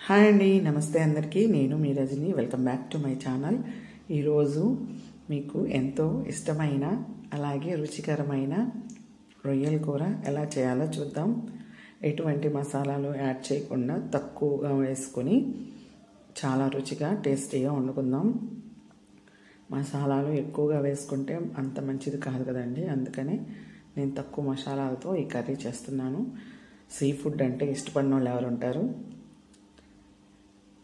Hi అండి, నమస్తే అందరికీ. నేను మీ Rajani. Welcome back to my channel. ఈరోజు మీకు ఎంతో ఇష్టమైన అలాగే రుచికరమైన రొయ్యల కూర ఎలా చేయాలో చూద్దాం. ఎటువంటి మసాలాలు యాడ్ చేయకుండా తక్కువగా వేసుకొని చాలా రుచిగా టేస్టీగా వండుకుందాం. మసాలాలు ఎక్కువగా వేసుకుంటే అంత మంచిది కాదు కదండి, అందుకనే నేను తక్కువ మసాలాలతో ఈ కర్రీ చేస్తున్నాను. సీ ఫుడ్ అంటే ఇష్టపడిన వాళ్ళు ఎవరు ఉంటారు?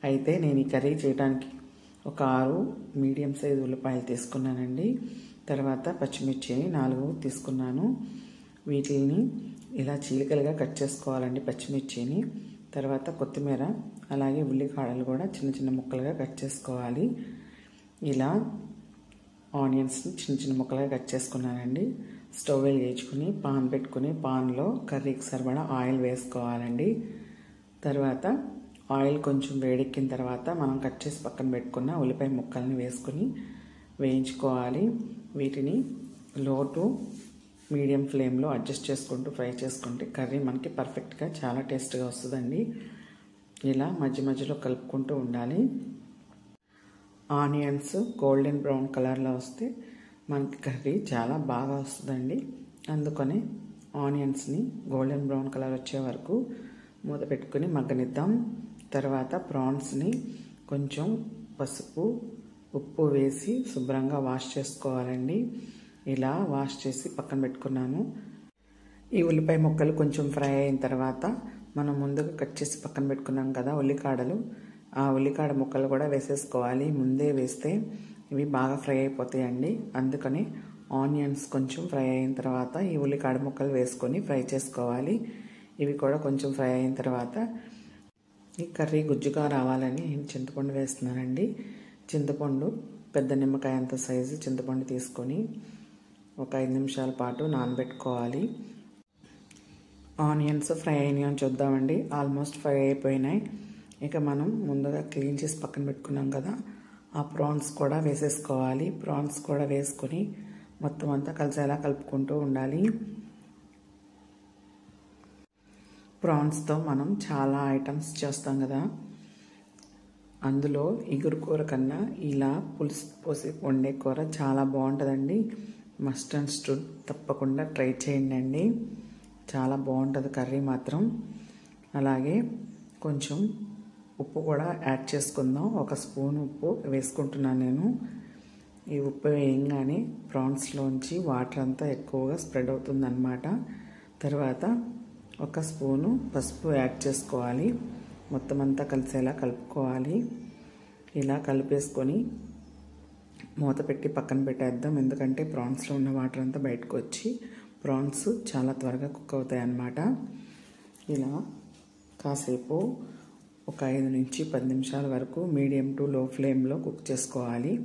అయితే నేను ఈ కర్రీ చేయడానికి ఒక 6 మీడియం సైజు ఉల్లిపాయలు తీసుకున్నానండి. తర్వాత పచ్చిమిర్చిని 4 తీసుకున్నాను. వీటిని ఇలా చీలికలుగా కట్ చేసుకోవాలండి పచ్చిమిర్చిని. తర్వాత కొత్తిమీర అలాగే ఉల్లికాడలు కూడా చిన్న చిన్న ముక్కలుగా కట్ చేసుకోవాలి. ఇలా ఆనియన్స్ని చిన్న చిన్న ముక్కలుగా కట్ చేసుకున్నానండి. స్టవ్ వెలిగించుకుని పాన్ పెట్టుకుని పాన్లో కర్రీకి సరిపడా ఆయిల్ వేసుకోవాలండి. తర్వాత ఆయిల్ కొంచెం వేడెక్కిన తర్వాత మనం కట్ చేసి పక్కన పెట్టుకున్న ఉల్లిపాయ ముక్కల్ని వేసుకుని వేయించుకోవాలి. వీటిని లో టు మీడియం ఫ్లేమ్లో అడ్జస్ట్ చేసుకుంటూ ఫ్రై చేసుకుంటే కర్రీ మనకి పర్ఫెక్ట్గా చాలా టేస్ట్గా వస్తుందండి. ఇలా మధ్య మధ్యలో కలుపుకుంటూ ఉండాలి. ఆనియన్స్ గోల్డెన్ బ్రౌన్ కలర్లో వస్తే మనకి కర్రీ చాలా బాగా వస్తుందండి. అందుకని ఆనియన్స్ని గోల్డెన్ బ్రౌన్ కలర్ వచ్చే వరకు మూత పెట్టుకుని మగ్గనిద్దాం. తర్వాత ప్రాన్స్ని కొంచెం పసుపు ఉప్పు వేసి శుభ్రంగా వాష్ చేసుకోవాలండి. ఇలా వాష్ చేసి పక్కన పెట్టుకున్నాను. ఈ ఉల్లిపాయ ముక్కలు కొంచెం ఫ్రై అయిన తర్వాత మనం ముందుగా కట్ చేసి పక్కన పెట్టుకున్నాం కదా ఉల్లికాడలు, ఆ ఉల్లికాడ ముక్కలు కూడా వేసేసుకోవాలి. ముందే వేస్తే ఇవి బాగా ఫ్రై అయిపోతాయండి. అందుకని ఆనియన్స్ కొంచెం ఫ్రై అయిన తర్వాత ఈ ఉల్లికాడ ముక్కలు వేసుకొని ఫ్రై చేసుకోవాలి. ఇవి కూడా కొంచెం ఫ్రై అయిన తర్వాత ఈ కర్రీ గుజ్జుగా రావాలని చింతపండు వేస్తున్నానండి. చింతపండు పెద్ద నిమ్మకాయ అంత సైజు చింతపండు తీసుకొని ఒక 5 నిమిషాల పాటు నానబెట్టుకోవాలి. ఆనియన్స్ ఫ్రై అయినాయని చూద్దామండి. ఆల్మోస్ట్ ఫ్రై అయిపోయినాయి. ఇక మనం ముందుగా క్లీన్ చేసి పక్కన పెట్టుకున్నాం కదా, ఆ ప్రాన్స్ కూడా వేసేసుకోవాలి. ప్రాన్స్ కూడా వేసుకొని మొత్తం అంతా కలిసేలా కలుపుకుంటూ ఉండాలి. ప్రాన్స్తో మనం చాలా ఐటమ్స్ చేస్తాం కదా, అందులో ఇగురు కూర కన్నా ఇలా పులుసు పోసి వండే కూర చాలా బాగుంటుందండి. మస్ట్ అండ్ స్టుడ్ తప్పకుండా ట్రై చేయండి. చాలా బాగుంటుంది కర్రీ మాత్రం. అలాగే కొంచెం ఉప్పు కూడా యాడ్ చేసుకుందాం. 1 స్పూన్ ఉప్పు వేసుకుంటున్నాను నేను. ఈ ఉప్పు వేయంగానే ప్రాన్స్లోంచి వాటర్ అంతా ఎక్కువగా స్ప్రెడ్ అవుతుందన్నమాట. తర్వాత 1 స్పూను పసుపు యాడ్ చేసుకోవాలి. మొత్తం అంతా కలిసేలా కలుపుకోవాలి. ఇలా కలిపేసుకొని మూత పెట్టి పక్కన పెట్టేద్దాం. ఎందుకంటే ప్రాన్స్లో ఉన్న వాటర్ అంతా బయటకు వచ్చి ప్రాన్స్ చాలా త్వరగా కుక్ అవుతాయి అన్నమాట. ఇలా కాసేపు ఒక 5 నుంచి 10 నిమిషాల వరకు మీడియం టు లో ఫ్లేమ్లో కుక్ చేసుకోవాలి.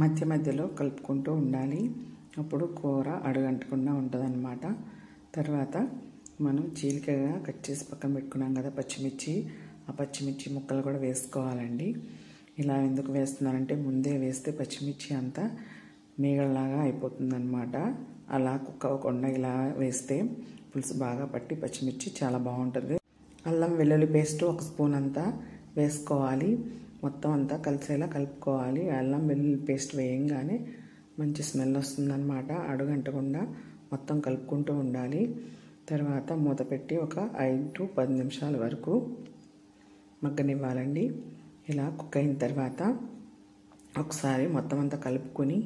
మధ్య మధ్యలో కలుపుకుంటూ ఉండాలి. అప్పుడు కూర అడుగంటకుండా ఉంటుంది అన్నమాట. తర్వాత మనం చీలికగా కట్ చేసి పక్కన పెట్టుకున్నాం కదా పచ్చిమిర్చి, ఆ పచ్చిమిర్చి ముక్కలు కూడా వేసుకోవాలండి. ఇలా ఎందుకు వేస్తున్నారంటే ముందే వేస్తే పచ్చిమిర్చి అంతా మీగడలాగా అయిపోతుందన్నమాట. అలా కుక్ అవ్వకుండా ఇలా వేస్తే పులుసు బాగా పట్టి పచ్చిమిర్చి చాలా బాగుంటుంది. అల్లం వెల్లుల్లి పేస్ట్ 1 స్పూన్ అంతా వేసుకోవాలి. మొత్తం అంతా కలిసేలా కలుపుకోవాలి. అల్లం వెల్లుల్లి పేస్ట్ వేయంగానే మంచి స్మెల్ వస్తుందన్నమాట. అడుగంటకుండా మొత్తం కలుపుకుంటూ ఉండాలి. తర్వాత మూత పెట్టి ఒక 5 to 10 నిమిషాల వరకు మగ్గనివ్వాలండి. ఇలా కుక్ అయిన తర్వాత ఒకసారి మొత్తం అంతా కలుపుకొని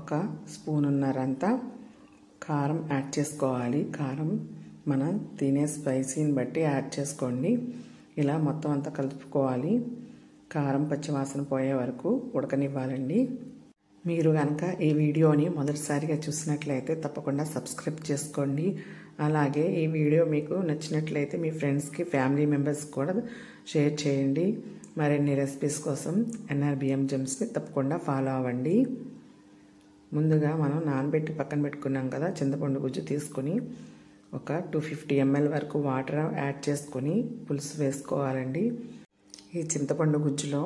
1 స్పూనున్నర అంతా కారం యాడ్ చేసుకోవాలి. కారం మనం తినే స్పైసీని బట్టి యాడ్ చేసుకోండి. ఇలా మొత్తం అంతా కలుపుకోవాలి. కారం పచ్చివాసన పోయే వరకు ఉడకనివ్వాలండి. మీరు కనుక ఈ వీడియోని మొదటిసారిగా చూసినట్లయితే తప్పకుండా సబ్స్క్రైబ్ చేసుకోండి. అలాగే ఈ వీడియో మీకు నచ్చినట్లయితే మీ ఫ్రెండ్స్కి ఫ్యామిలీ మెంబర్స్ కూడా షేర్ చేయండి. మరిన్ని రెసిపీస్ కోసం NRBM జెమ్స్ని తప్పకుండా ఫాలో అవ్వండి. ముందుగా మనం నానబెట్టి పక్కన పెట్టుకున్నాం కదా చింతపండు గుజ్జు తీసుకొని ఒక 250 ml వరకు వాటర్ యాడ్ చేసుకొని పులుసు వేసుకోవాలండి. ఈ చింతపండు గుజ్జులో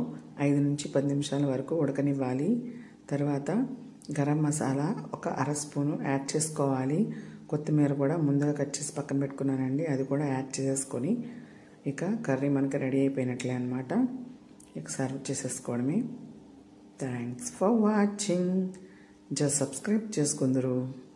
5 నుంచి 10 నిమిషాల వరకు ఉడకనివ్వాలి. తర్వాత గరం మసాలా ఒక 1/2 స్పూను యాడ్ చేసుకోవాలి. కొత్తిమీర కూడా ముందుగా కట్ చేసి పక్కన పెట్టుకున్నానండి, అది కూడా యాడ్ చేసుకొని ఇక కర్రీ మనకి రెడీ అయిపోయినట్లే అనమాట. ఇక సర్వ్ చేసేసుకోవడమే. Thanks for watching. Just subscribe చేసుకుందరు.